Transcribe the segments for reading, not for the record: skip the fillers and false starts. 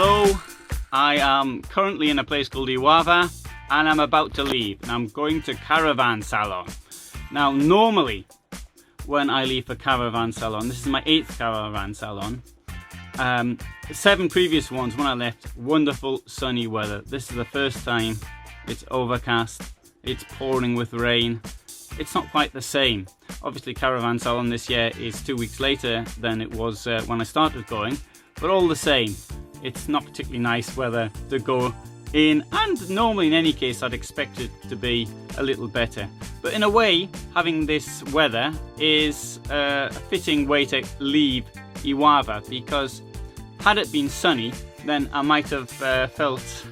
Hello, I am currently in a place called Iława and I'm about to leave and I'm going to Caravan Salon. Now normally when I leave for Caravan Salon, this is my 8th Caravan Salon, 7 previous ones when I left, wonderful sunny weather. This is the first time it's overcast, it's pouring with rain. It's not quite the same. Obviously Caravan Salon this year is 2 weeks later than it was when I started going, but all the same, it's not particularly nice weather to go in, and normally in any case I'd expect it to be a little better. But in a way, having this weather is a fitting way to leave Iława, because had it been sunny then I might have felt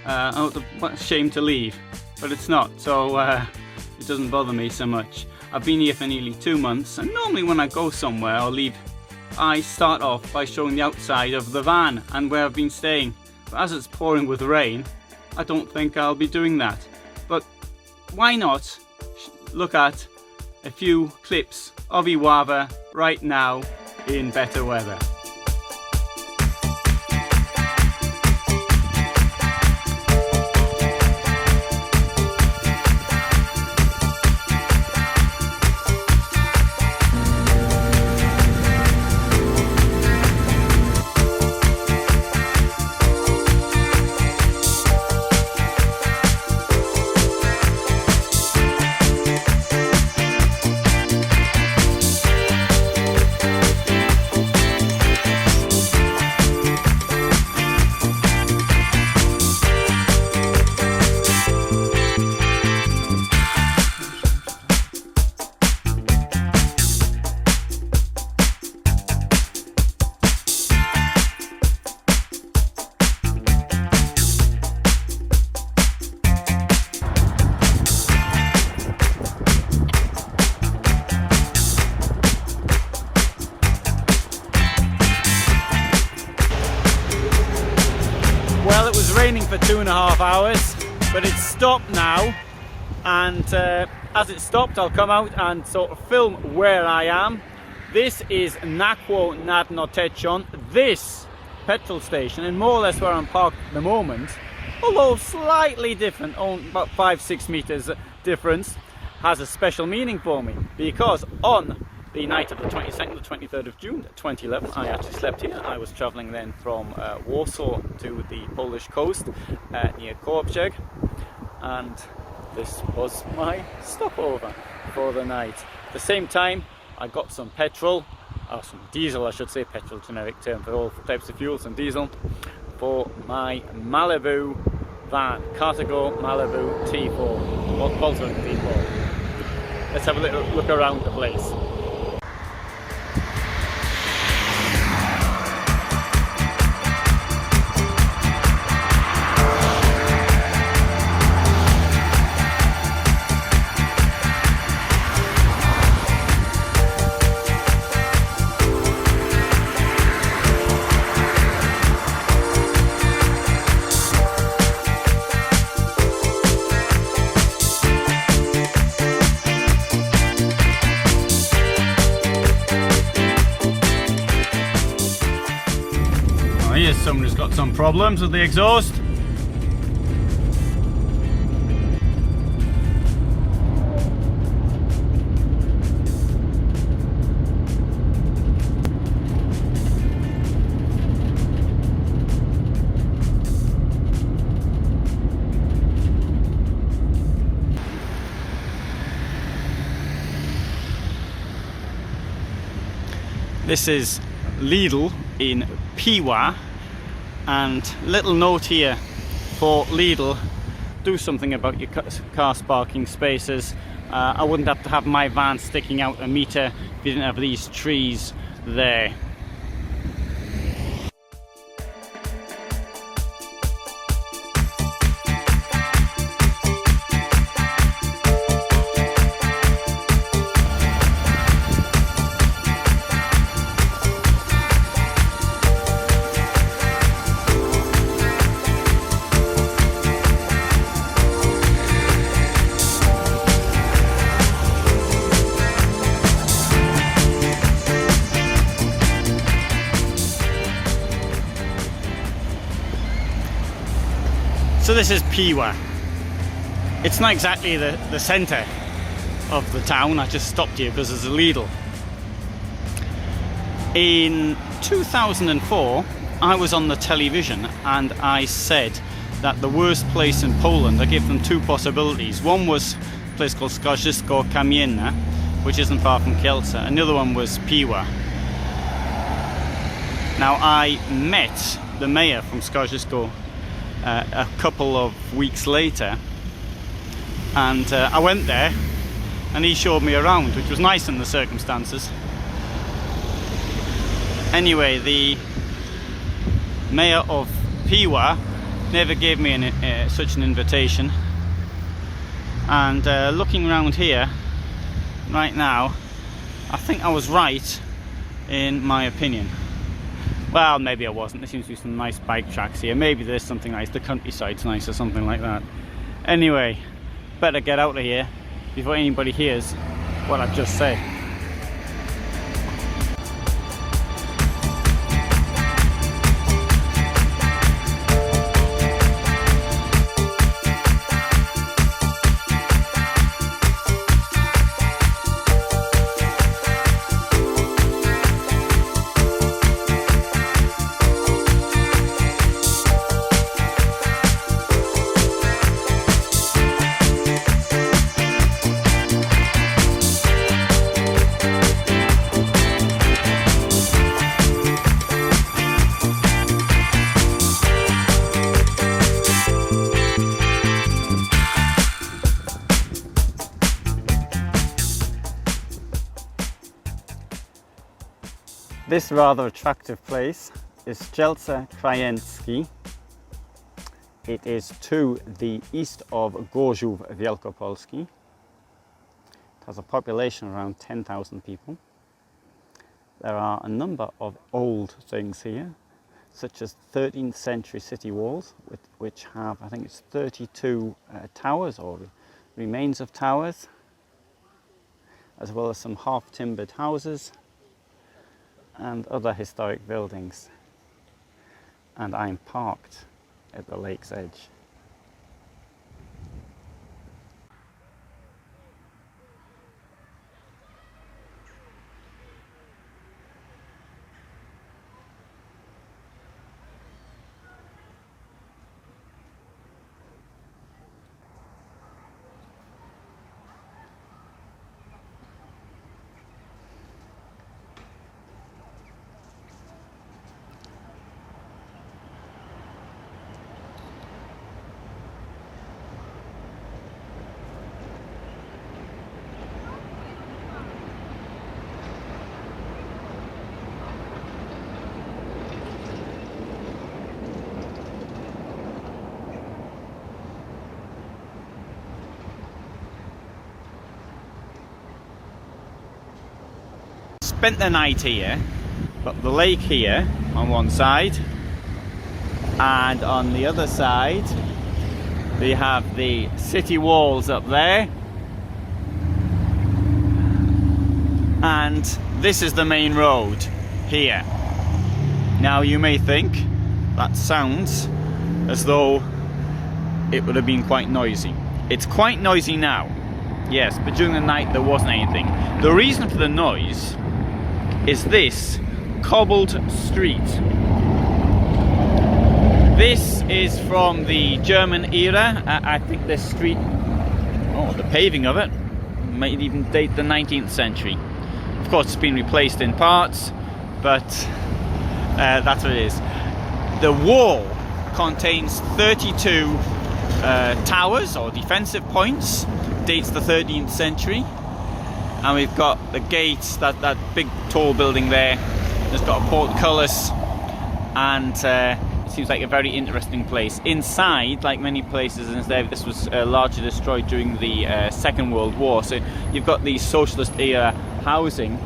ashamed to leave, but it's not, so it doesn't bother me so much. I've been here for nearly 2 months, and normally when I go somewhere or leave, I start off by showing the outside of the van and where I've been staying. But as it's pouring with rain, I don't think I'll be doing that. But why not look at a few clips of Iława right now in better weather. Well, it was raining for 2.5 hours, but it's stopped now, and as it stopped I'll come out and sort of film where I am. This is Nakło nad Notecią, this petrol station, and more or less where I'm parked at the moment, although slightly different, about 5-6 meters difference, has a special meaning for me, because on the night of the 22nd to 23rd of June 2011, I actually slept here. I was travelling then from Warsaw to the Polish coast near Kołobrzeg, and this was my stopover for the night. At the same time, I got some petrol, or some diesel I should say, petrol generic term for all types of fuels and diesel, for my Malibu van, Cartago Malibu T4, or Volkswagen T4. Let's have a little look around the place. Here's someone who's got some problems with the exhaust. This is Lidl in Piła. And little note here for Lidl, do something about your car parking spaces. I wouldn't have to have my van sticking out 1 meter if you didn't have these trees there. So this is Piła. It's not exactly the centre of the town. I just stopped here because there's a Lidl. In 2004, I was on the television and I said that the worst place in Poland, I gave them two possibilities. One was a place called Strzelce Krajeńskie, which isn't far from Kielce. Another one was Piła. Now I met the mayor from Strzelce a couple of weeks later, and I went there and he showed me around, which was nice in the circumstances. Anyway, the mayor of Piła never gave me such an invitation, and looking around here right now, I think I was right in my opinion. Well, maybe I wasn't. There seems to be some nice bike tracks here. Maybe there's something nice. The countryside's nice or something like that. Anyway, better get out of here before anybody hears what I've just said. This rather attractive place is Strzelce Krajeńskie. It is to the east of Gorzów Wielkopolski. It has a population around 10,000 people. There are a number of old things here, such as 13th century city walls, which have, I think it's 32 towers or remains of towers, as well as some half-timbered houses and other historic buildings. And I'm parked at the lake's edge. Spent the night here, got the lake here on one side, and on the other side we have the city walls up there, and this is the main road here. Now you may think that sounds as though it would have been quite noisy. It's quite noisy now, yes, but during the night there wasn't anything. The reason for the noise is this cobbled street. This is from the German era. I think this street, the paving of it might even date the 19th century. Of course, it's been replaced in parts, but that's what it is. The wall contains 32 towers or defensive points, dates the 13th century. And we've got the gates, that big tall building there. It's got a portcullis, and it seems like a very interesting place. Inside, like many places in there, this was largely destroyed during the Second World War. So you've got these socialist era housing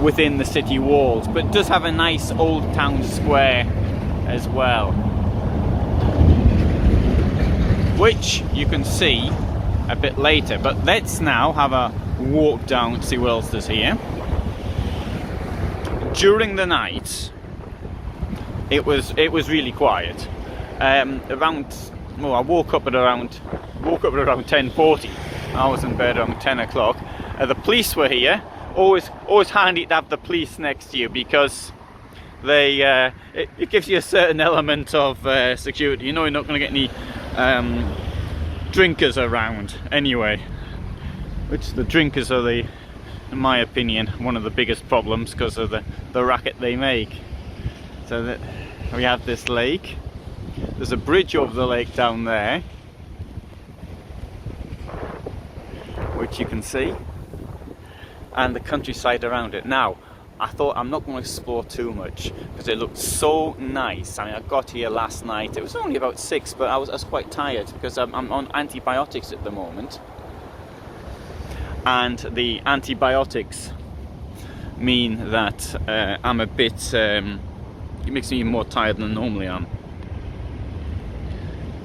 within the city walls, but it does have a nice old town square as well, which you can see a bit later. But let's now have a walk down to see what else there's here. During the night it was really quiet. I woke up at around 10:40. I was in bed around 10 o'clock. The police were here. Always handy to have the police next to you, because it gives you a certain element of security. You know you're not going to get any drinkers around anyway. Which the drinkers are in my opinion, one of the biggest problems, because of the racket they make. So that we have this lake. There's a bridge over the lake down there, which you can see, and the countryside around it. Now, I thought I'm not going to explore too much because it looked so nice. I mean, I got here last night. It was only about 6, but I was quite tired because I'm on antibiotics at the moment. And the antibiotics mean that I'm a bit... it makes me more tired than I normally am.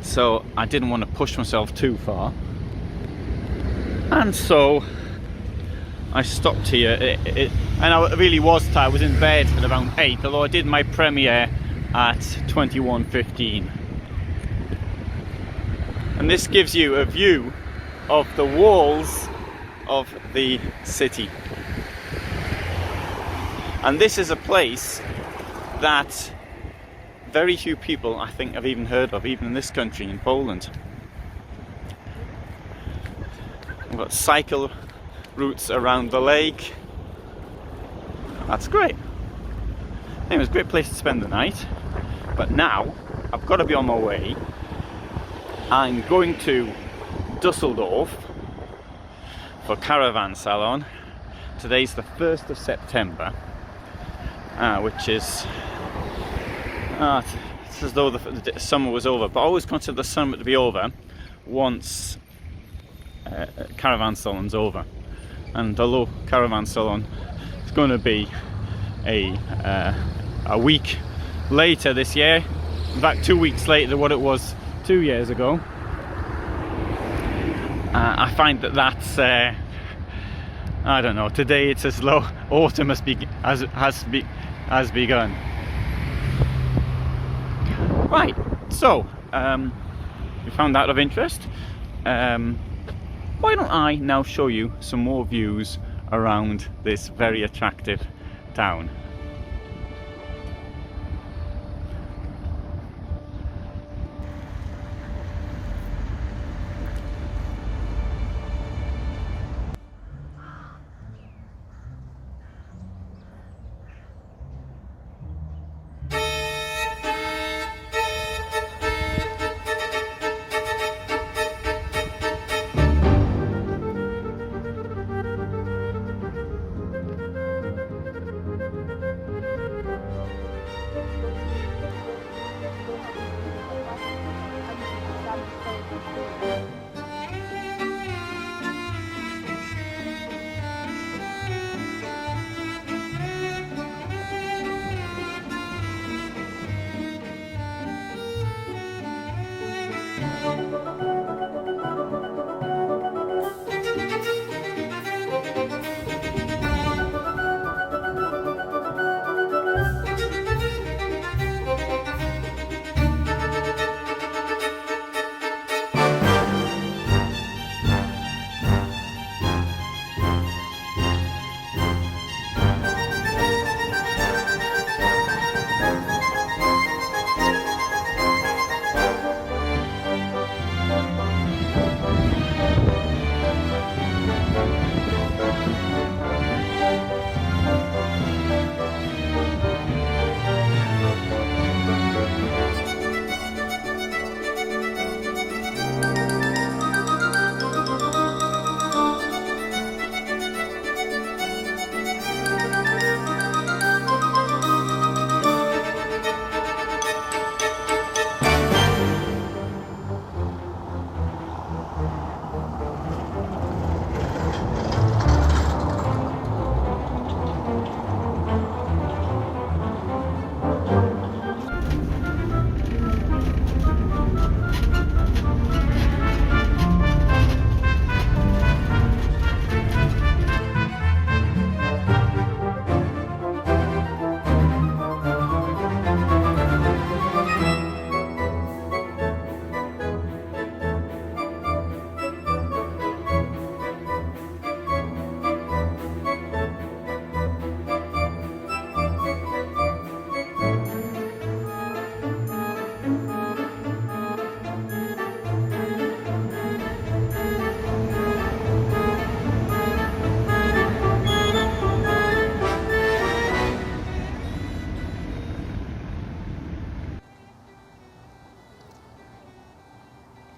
So I didn't want to push myself too far. And so I stopped here, and I really was tired. I was in bed at around 8, although I did my premiere at 21:15. And this gives you a view of the walls of the city. And this is a place that very few people, I think, have even heard of, even in this country, in Poland. We've got cycle routes around the lake. That's great. Anyway, it was a great place to spend the night. But now, I've got to be on my way. I'm going to Dusseldorf for Caravan Salon. Today's the 1st of September, which is... it's as though the summer was over, but I always consider the summer to be over once Caravan Salon's over. And although Caravan Salon is going to be a week later this year, in fact 2 weeks later than what it was 2 years ago, I find that's I don't know, today it's as though autumn has begun. Right, so we found that of interest. Why don't I now show you some more views around this very attractive town.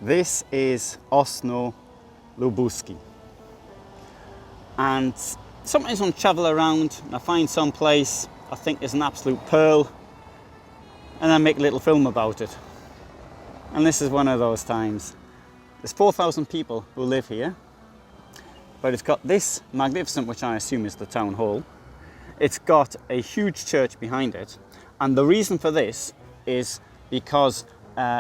This is Ośno Lubuskie. And sometimes when I travel around, I find some place I think is an absolute pearl, and I make a little film about it. And this is one of those times. There's 4,000 people who live here, but it's got this magnificent, which I assume is the town hall. It's got a huge church behind it, and the reason for this is because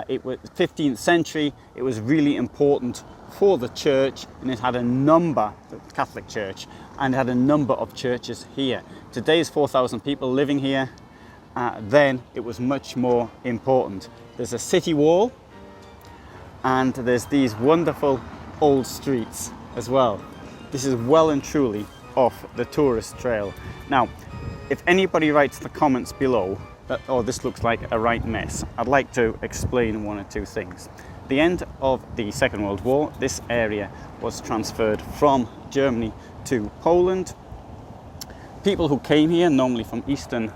it was 15th century. It was really important for the church, and it had a number, the Catholic Church, and it had a number of churches here. Today's 4,000 people living here. Then it was much more important. There's a city wall, and there's these wonderful old streets as well. This is well and truly off the tourist trail. Now, if anybody writes the comments below that, oh, this looks like a right mess, I'd like to explain one or two things. At the end of the Second World War, this area was transferred from Germany to Poland. People who came here, normally from Eastern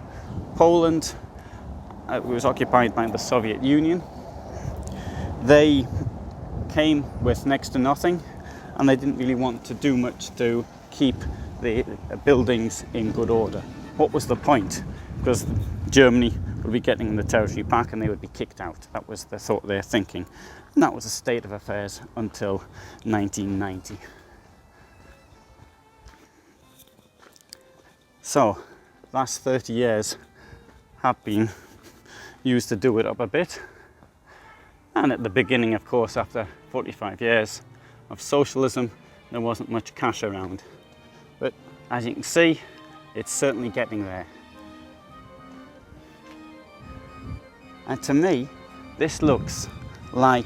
Poland, it was occupied by the Soviet Union. They came with next to nothing, and they didn't really want to do much to keep the buildings in good order. What was the point? Because Germany would be getting the territory back and they would be kicked out. That was the thought, their thinking. And that was the state of affairs until 1990. So, last 30 years have been used to do it up a bit. And at the beginning, of course, after 45 years of socialism, there wasn't much cash around. But as you can see, it's certainly getting there. And to me, this looks like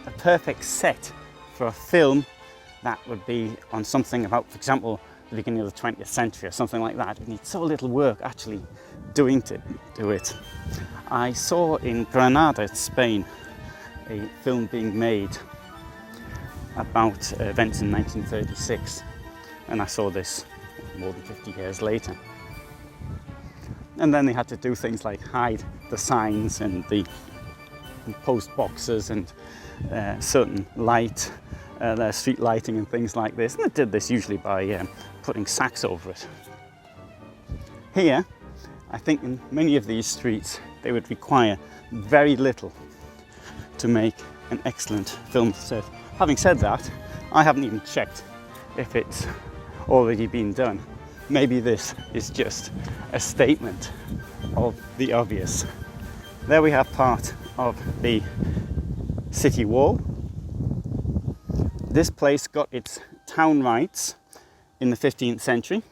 a perfect set for a film that would be on something about, for example, the beginning of the 20th century or something like that. It needs so little work actually doing to do it. I saw in Granada, Spain, a film being made about events in 1936, and I saw this more than 50 years later. And then they had to do things like hide the signs and the post boxes and certain light, street lighting and things like this. And they did this usually by putting sacks over it. Here, I think in many of these streets, they would require very little to make an excellent film set. Having said that, I haven't even checked if it's already been done. Maybe this is just a statement of the obvious. There we have part of the city wall. This place got its town rights in the 15th century.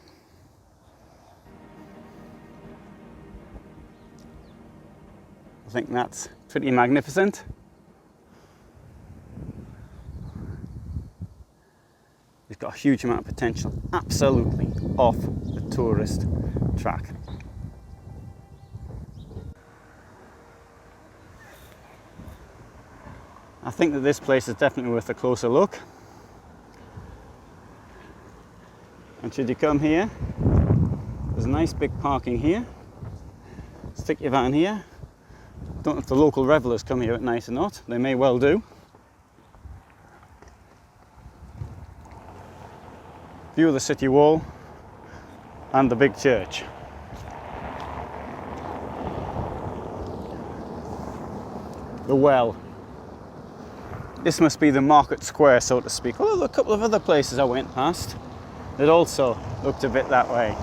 I think that's pretty magnificent. It's got a huge amount of potential, absolutely off the tourist track. I think that this place is definitely worth a closer look. And should you come here, there's a nice big parking here. Stick your van here. Don't know if the local revellers come here at night or not. They may well do. View of the city wall and the big church. The well. This must be the market square, so to speak. Although a couple of other places I went past that also looked a bit that way.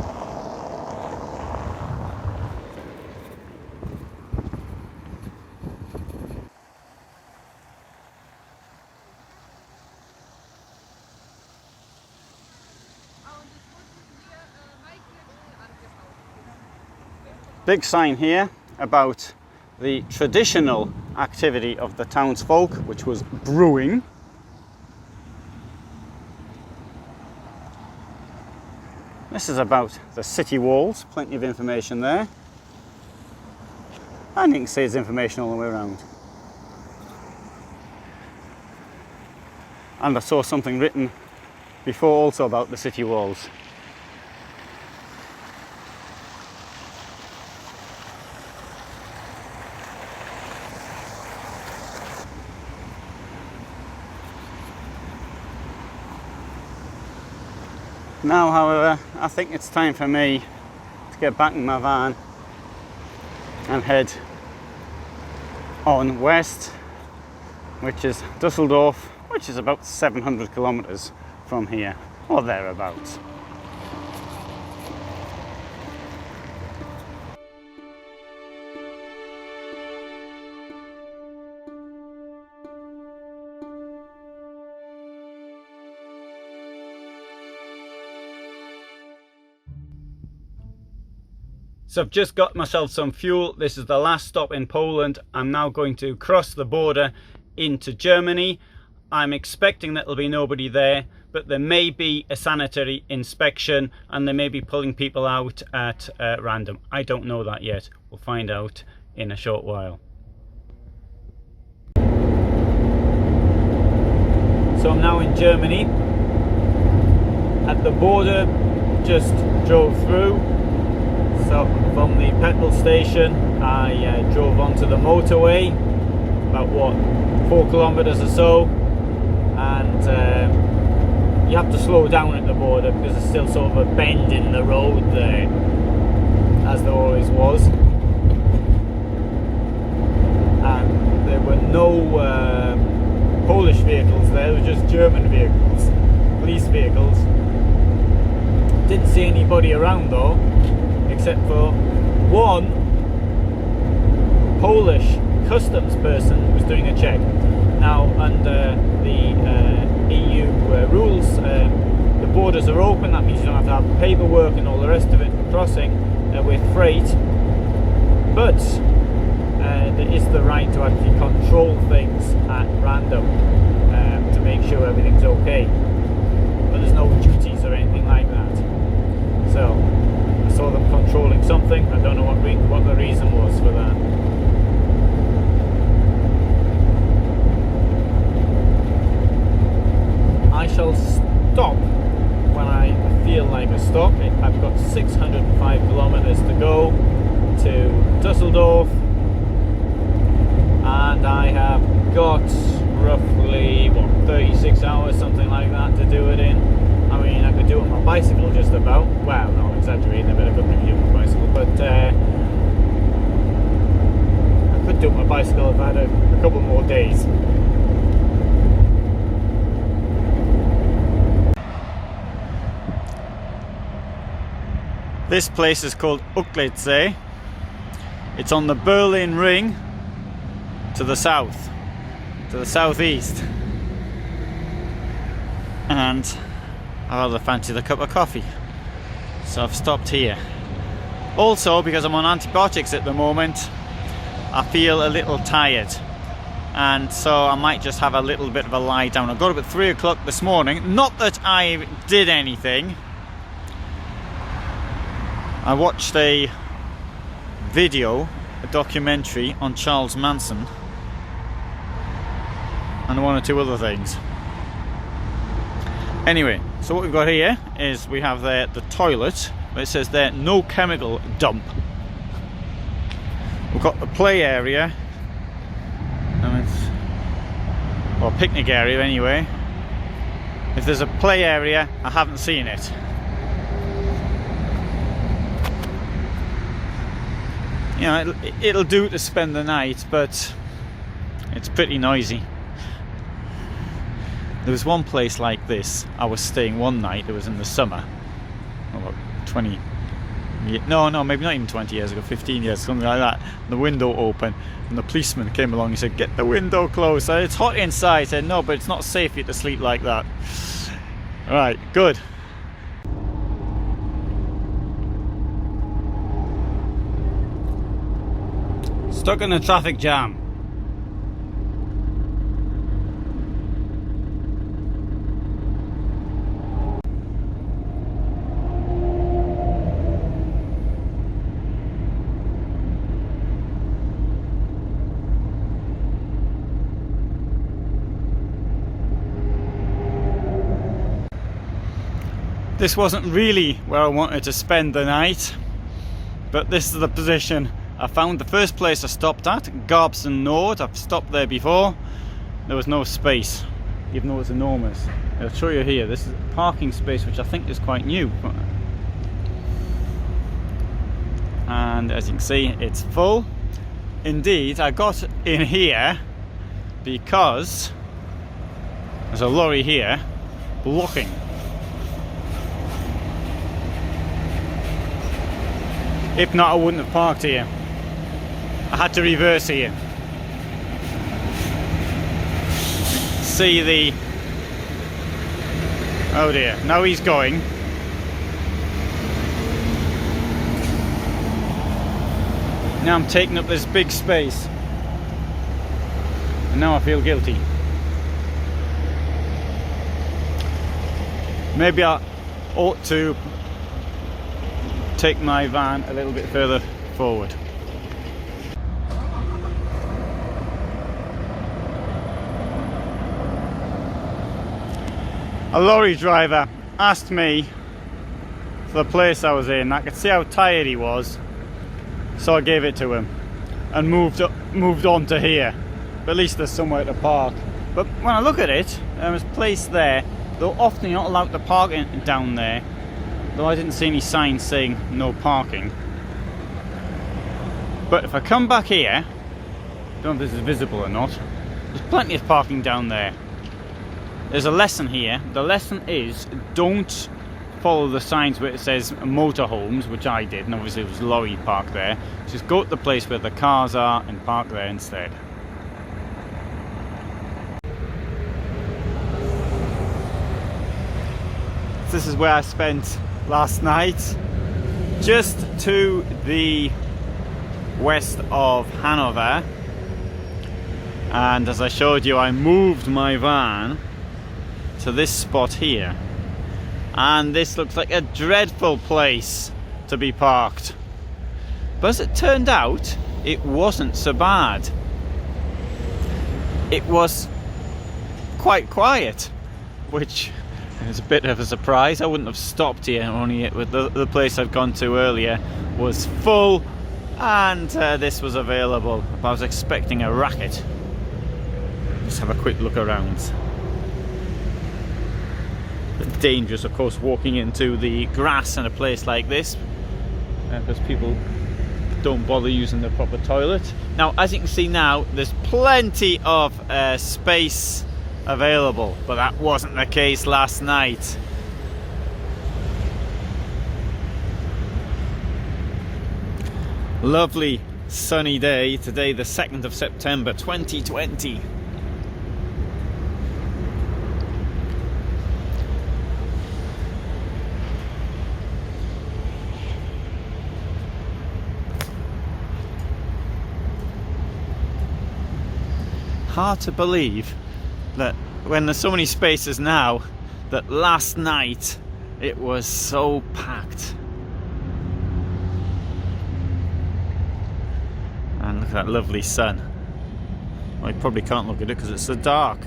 Big sign here about the traditional activity of the townsfolk, which was brewing. This is about the city walls, plenty of information there. And you can see there's information all the way around. And I saw something written before also about the city walls. Now, however, I think it's time for me to get back in my van and head on west, which is Dusseldorf, which is about 700 kilometers from here, or thereabouts. So I've just got myself some fuel. This is the last stop in Poland. I'm now going to cross the border into Germany. I'm expecting that there'll be nobody there, but there may be a sanitary inspection and they may be pulling people out at random. I don't know that yet. We'll find out in a short while. So I'm now in Germany. At the border, just drove through. So from the petrol station, I drove onto the motorway, about what, 4 kilometers or so, and you have to slow down at the border because there's still sort of a bend in the road there, as there always was. And there were no Polish vehicles there, there were just German vehicles, police vehicles. Didn't see anybody around though, except for one Polish customs person was doing a check. Now, under the EU rules, the borders are open. That means you don't have to have paperwork and all the rest of it for crossing with freight. But there is the right to actually control things at random to make sure everything's okay. But there's no duties or anything like that. So I saw them controlling something. I don't know what the reason was for that. I shall stop when I feel like a stop. I've got 605 kilometers to go to Dusseldorf, and I have got roughly, what, 36 hours, something like that, to do it in. I mean, I could do it on my bicycle just about. Well, no, I'm exaggerating a bit. I couldn't really do it on my bicycle, but I could do it on my bicycle if I had a couple more days. This place is called Strzelce. It's on the Berlin Ring to the south, to the southeast. And I rather fancied a cup of coffee, so I've stopped here. Also, because I'm on antibiotics at the moment, I feel a little tired, and so I might just have a little bit of a lie down. I got up at 3 o'clock this morning. Not that I did anything. I watched a video, a documentary on Charles Manson, and one or two other things. Anyway, so what we've got here is we have the toilet, where it says there, no chemical dump. We've got the play area, and it's, well, picnic area anyway. If there's a play area, I haven't seen it. You know, it'll do to spend the night, but it's pretty noisy. There was one place like this I was staying one night. It was in the summer, about 20, no, maybe not even 20 years ago, 15 years, something like that. The window open, and the policeman came along and said, "Get the window closed. I said, it's hot inside." I said, "No, but it's not safe for you to sleep like that." All right, good. Stuck in a traffic jam. This wasn't really where I wanted to spend the night, but this is the position I found. The first place I stopped at, Garbsen Nord. I've stopped there before. There was no space. even though it's enormous. I'll show you here. This is a parking space which I think is quite new. And as you can see, it's full. Indeed, I got in here because there's a lorry here blocking. If not, I wouldn't have parked here. I had to reverse here. See the... oh dear, now he's going. Now I'm taking up this big space. And now I feel guilty. Maybe I ought to take my van a little bit further forward. A lorry driver asked me for the place I was in. I could see how tired he was, so I gave it to him and moved on to here. But at least there's somewhere to park. But when I look at it, there's a place there, though often you're not allowed to park down there. Though I didn't see any signs saying no parking. But if I come back here, I don't know if this is visible or not, there's plenty of parking down there. There's a lesson here. The lesson is don't follow the signs where it says motorhomes, which I did, and obviously it was lorry parked there. Just go to the place where the cars are and park there instead. This is where I spent last night, just to the west of Hanover, and as I showed you, I moved my van to this spot here, and this looks like a dreadful place to be parked, but as it turned out, it wasn't so bad. It was quite quiet, which is a bit of a surprise. I wouldn't have stopped here, only with the place I'd gone to earlier was full, and this was available. I was expecting a racket. Just have a quick look around. But dangerous, of course, walking into the grass in a place like this, because people don't bother using the proper toilet. Now, as you can see now, there's plenty of space available, but that wasn't the case last night. Lovely sunny day today, the 2nd of September 2020. Hard to believe that when there's so many spaces now, that last night it was so packed. And look at that lovely sun. Well, you probably can't look at it because it's so dark.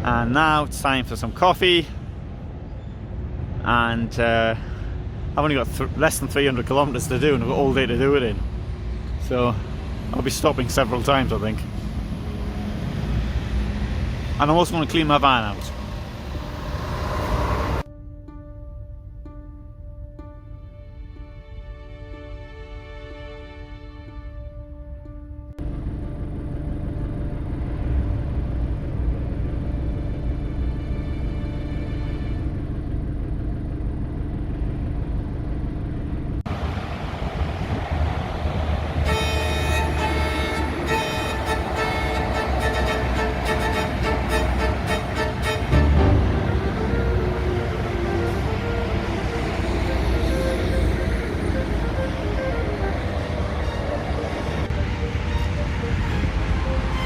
And now it's time for some coffee, and I've only got less than 300 kilometers to do, and I've got all day to do it in, so I'll be stopping several times, I think. And I also want to clean my van out.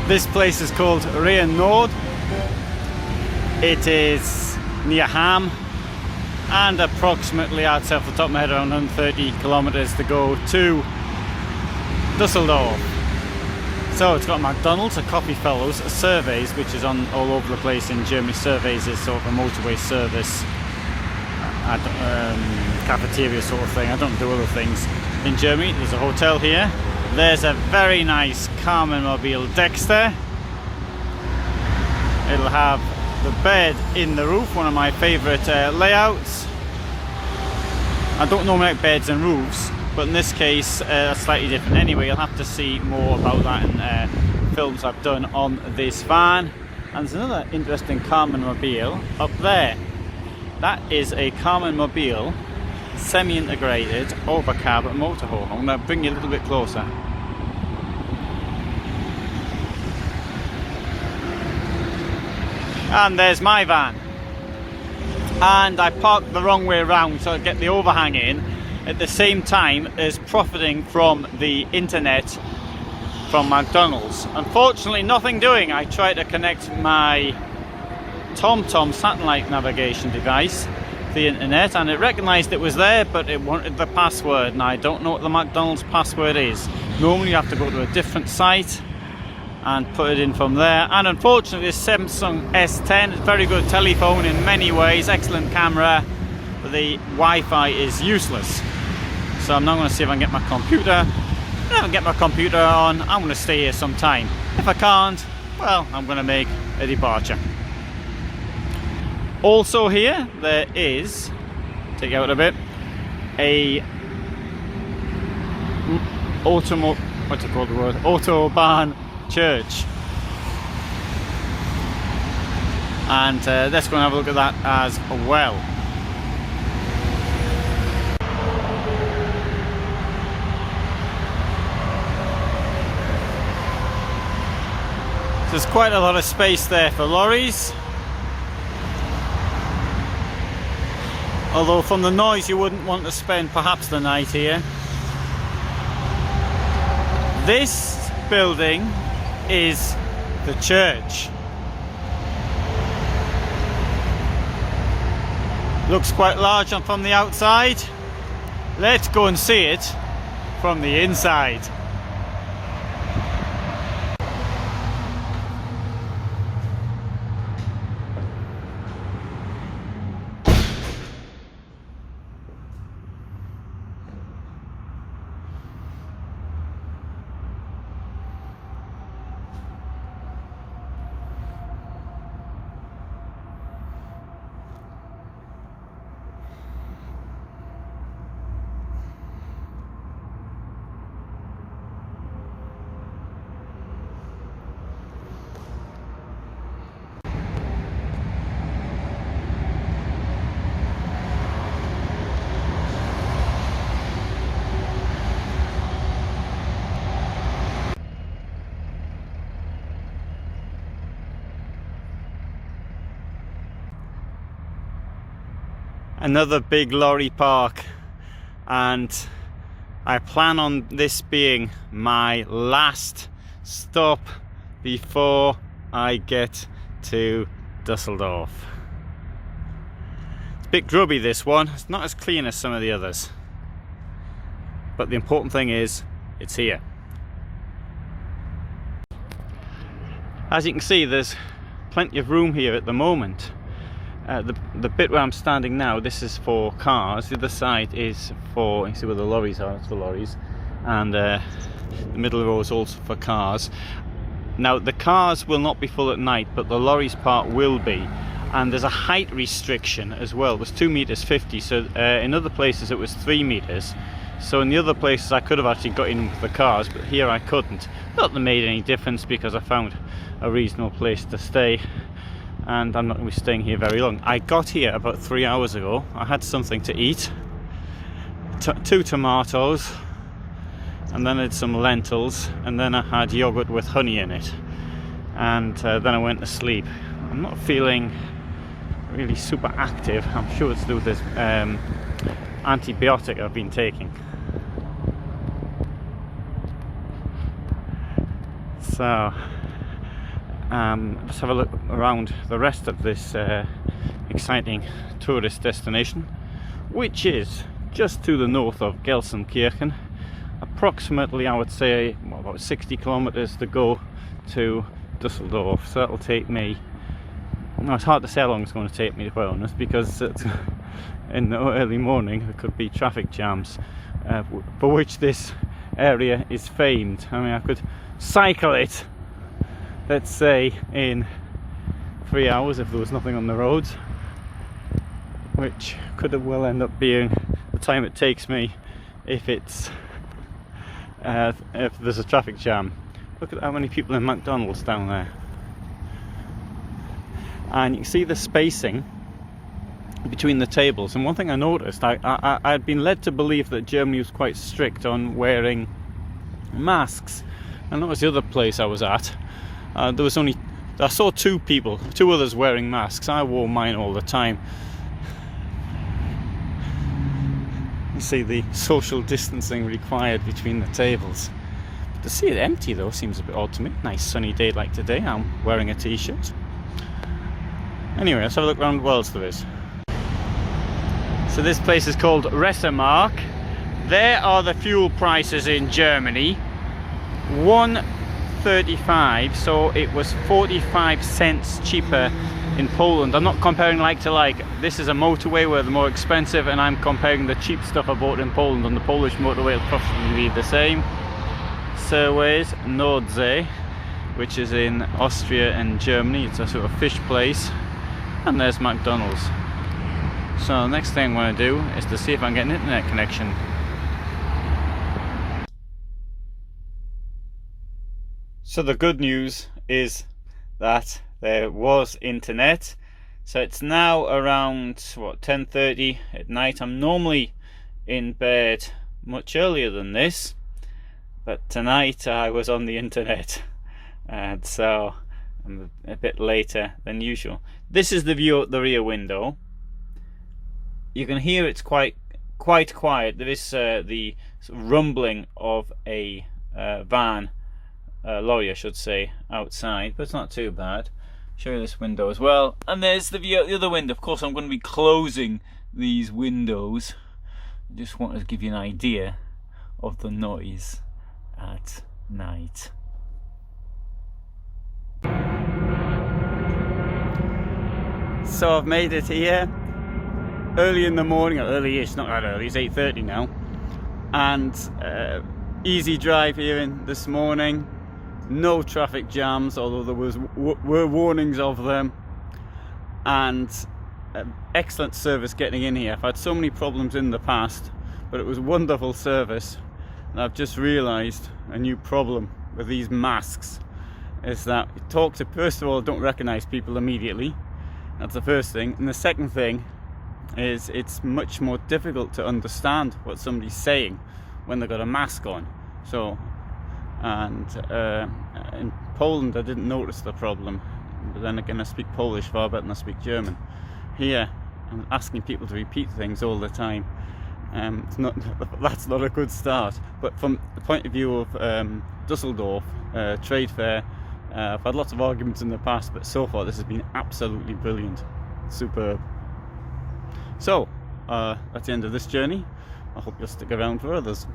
This place is called Rea Nord. It is near Ham, and approximately, I'd say off the top of my head, around 130 kilometers to go to Dusseldorf. So it's got McDonald's, a Coffee Fellows, a Surveys, which is on all over the place in Germany. Surveys is sort of a motorway service, cafeteria sort of thing. I don't do other things in Germany. There's a hotel here. There's a very nice Carmen Mobile Dexter, It'll have the bed in the roof, one of my favourite layouts. I don't normally like beds and roofs, but in this case that's slightly different. Anyway, you'll have to see more about that in films I've done on this van. And there's another interesting Caravan Mobile up there. That is a Caravan Mobile semi-integrated overcab motorhome. I'm going to bring you a little bit closer. And there's my van. And I parked the wrong way around so I get the overhang in at the same time as profiting from the internet from McDonald's. Unfortunately, nothing doing. I tried to connect my TomTom satellite navigation device to the internet and it recognised it was there, but it wanted the password, and I don't know what the McDonald's password is. Normally you have to go to a different site and put it in from there. And unfortunately this Samsung S10 is a very good telephone in many ways, excellent camera, but the Wi-Fi is useless. So I'm not going to see if I can get my computer. If I can get my computer on, I'm going to stay here some time. If I can't, well, I'm going to make a departure. Also here, there is, take it out a bit, a Autobahn Church. And let's go and have a look at that as well. There's quite a lot of space there for lorries. Although from the noise you wouldn't want to spend perhaps the night here. This building is the church. Looks quite large from the outside. Let's go and see it from the inside. Another big lorry park, and I plan on this being my last stop before I get to Dusseldorf. It's a bit grubby, this one. It's not as clean as some of the others, but the important thing is it's here. As you can see, there's plenty of room here at the moment. The bit where I'm standing now, this is for cars. The other side is for, you see where the lorries are, it's for lorries. And the middle row is also for cars. Now the cars will not be full at night, but the lorries part will be. And there's a height restriction as well. It was 2 meters 50, so in other places it was 3 meters. So in the other places I could have actually got in with the cars, but here I couldn't. Not that it made any difference because I found a reasonable place to stay. And I'm not going to be staying here very long. I got here about 3 hours ago. I had something to eat, 2 tomatoes, and then I had some lentils, and then I had yogurt with honey in it, and then I went to sleep. I'm not feeling really super active. I'm sure it's to do with this antibiotic I've been taking. So let's have a look around the rest of this exciting tourist destination, which is just to the north of Gelsenkirchen. Approximately, I would say, well, about 60 kilometers to go to Dusseldorf. So that'll take me, no, it's hard to say how long it's going to take me, to be honest, because it's in the early morning there could be traffic jams, for which this area is famed. I mean, I could cycle it, let's say, in 3 hours if there was nothing on the roads, which could have well end up being the time it takes me if it's if there's a traffic jam. Look at how many people in McDonald's down there, and you can see the spacing between the tables. And one thing I noticed, I'd been led to believe that Germany was quite strict on wearing masks. I noticed the other place I was at, I saw two others wearing masks. I wore mine all the time. You see the social distancing required between the tables. To see it empty though seems a bit odd to me. Nice sunny day like today, I'm wearing a t-shirt. Anyway, let's have a look around what else there is. So this place is called Ressemark. There are the fuel prices in Germany. 1.35, so it was 45 cents cheaper in Poland. I'm not comparing like to like. This is a motorway where they're more expensive, and I'm comparing the cheap stuff I bought in Poland. On the Polish motorway it'll probably be the same. Serwes Nordsee, which is in Austria and Germany. It's a sort of fish place. And there's McDonald's. So the next thing I'm going to do is to see if I can get an internet connection. So the good news is that there was internet. So it's now around 10:30 at night. I'm normally in bed much earlier than this, but tonight I was on the internet, and so I'm a bit later than usual. This is the view out the rear window. You can hear it's quite quiet. There is the sort of rumbling of a lorry I should say, outside, but it's not too bad. Show you this window as well, and there's the view out the other window. Of course I'm going to be closing these windows. I just wanted to give you an idea of the noise at night. So I've made it here early in the morning, or early-ish, not that early, it's 8:30 now, and easy drive here this morning. No traffic jams, although there were warnings of them, and excellent service getting in here. I've had so many problems in the past, but it was wonderful service. And I've just realised a new problem with these masks is that you talk to, first of all, don't recognise people immediately. That's the first thing. And the second thing is it's much more difficult to understand what somebody's saying when they've got a mask on. So, and in Poland I didn't notice the problem, but then again I speak Polish far better than I speak German. Here I'm asking people to repeat things all the time. That's not a good start. But from the point of view of Dusseldorf trade fair, I've had lots of arguments in the past, but so far this has been absolutely brilliant. Superb. So that's the end of this journey. I hope you'll stick around for others.